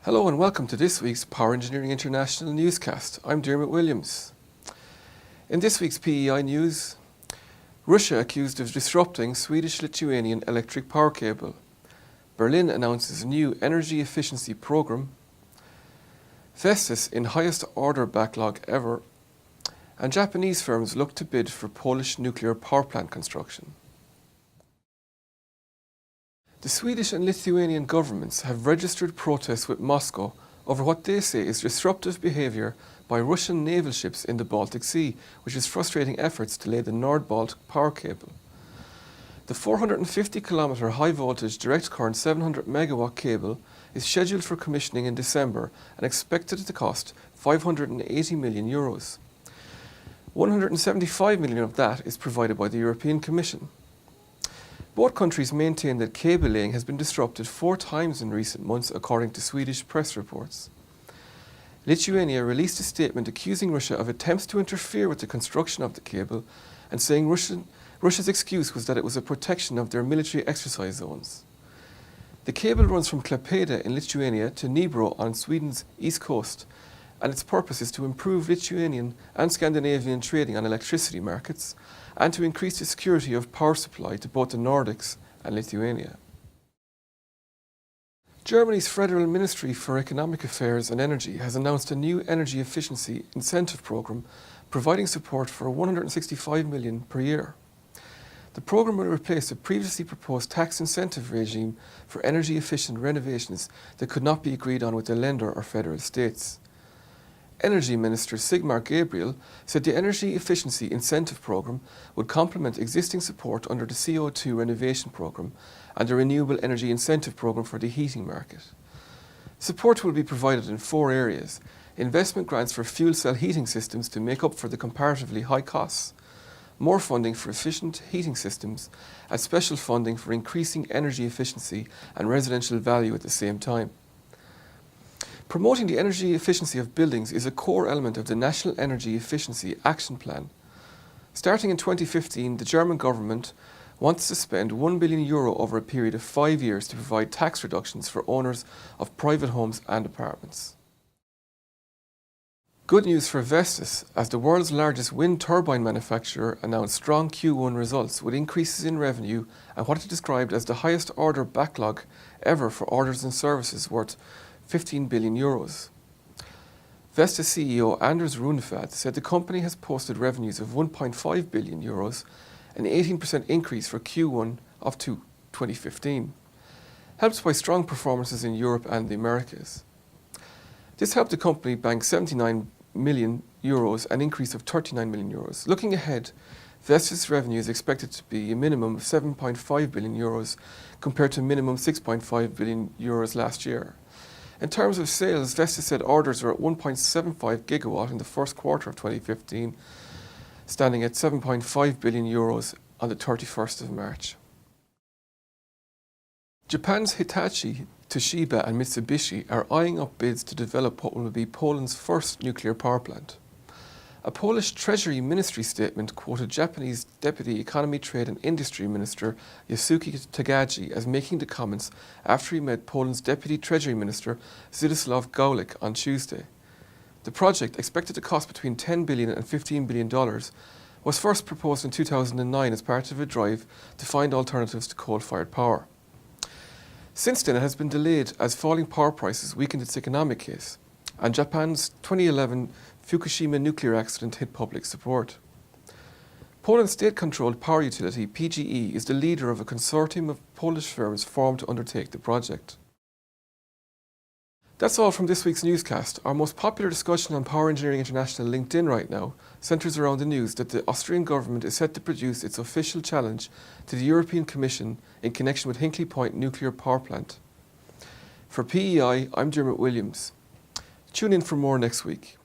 Hello and welcome to this week's Power Engineering International newscast. I'm Dermot Williams. In this week's PEI news, Russia accused of disrupting Swedish-Lithuanian electric power cable. Berlin announces a new energy efficiency program. Vestas in highest order backlog ever. And Japanese firms look to bid for Polish nuclear power plant construction. The Swedish and Lithuanian governments have registered protests with Moscow over what they say is disruptive behaviour by Russian naval ships in the Baltic Sea, which is frustrating efforts to lay the Nordbalt power cable. The 450-kilometre high-voltage direct current 700 megawatt cable is scheduled for commissioning in December and expected to cost €580 million. 175 million of that is provided by the European Commission. Both countries maintain that cable laying has been disrupted 4 times in recent months, according to Swedish press reports. Lithuania released a statement accusing Russia of attempts to interfere with the construction of the cable and saying Russia's excuse was that it was a protection of their military exercise zones. The cable runs from Klaipėda in Lithuania to Nordbalt on Sweden's east coast, and its purpose is to improve Lithuanian and Scandinavian trading on electricity markets and to increase the security of power supply to both the Nordics and Lithuania. Germany's Federal Ministry for Economic Affairs and Energy has announced a new energy efficiency incentive programme providing support for 165 million per year. The programme will replace a previously proposed tax incentive regime for energy efficient renovations that could not be agreed on with the lender or federal states. Energy Minister Sigmar Gabriel said the Energy Efficiency Incentive Programme would complement existing support under the CO2 Renovation Programme and the Renewable Energy Incentive Programme for the heating market. Support will be provided in 4 areas: investment grants for fuel cell heating systems to make up for the comparatively high costs, more funding for efficient heating systems, and special funding for increasing energy efficiency and residential value at the same time. Promoting the energy efficiency of buildings is a core element of the National Energy Efficiency Action Plan. Starting in 2015, the German government wants to spend €1 billion over a period of 5 years to provide tax reductions for owners of private homes and apartments. Good news for Vestas, as the world's largest wind turbine manufacturer announced strong Q1 results with increases in revenue and what it described as the highest order backlog ever for orders and services worth €15 billion. Vestas CEO Anders Runevad said the company has posted revenues of €1.5 billion, an 18% increase for Q1 of 2015, helped by strong performances in Europe and the Americas. This helped the company bank €79 million, an increase of €39 million. Looking ahead, Vestas revenue is expected to be a minimum of €7.5 billion compared to minimum €6.5 billion last year. In terms of sales, Vestas said orders were at 1.75 gigawatt in the first quarter of 2015, standing at €7.5 billion on the 31st of March. Japan's Hitachi, Toshiba and Mitsubishi are eyeing up bids to develop what will be Poland's first nuclear power plant. A Polish Treasury Ministry statement quoted Japanese Deputy Economy, Trade and Industry Minister Yasuki Tagaji as making the comments after he met Poland's Deputy Treasury Minister Zdzisław Gawlik on Tuesday. The project, expected to cost between $10 billion and $15 billion, was first proposed in 2009 as part of a drive to find alternatives to coal-fired power. Since then, it has been delayed as falling power prices weakened its economic case, and Japan's 2011 Fukushima nuclear accident hit public support. Poland's state-controlled power utility, PGE, is the leader of a consortium of Polish firms formed to undertake the project. That's all from this week's newscast. Our most popular discussion on Power Engineering International LinkedIn right now centres around the news that the Austrian government is set to produce its official challenge to the European Commission in connection with Hinkley Point nuclear power plant. For PEI, I'm Dermot Williams. Tune in for more next week.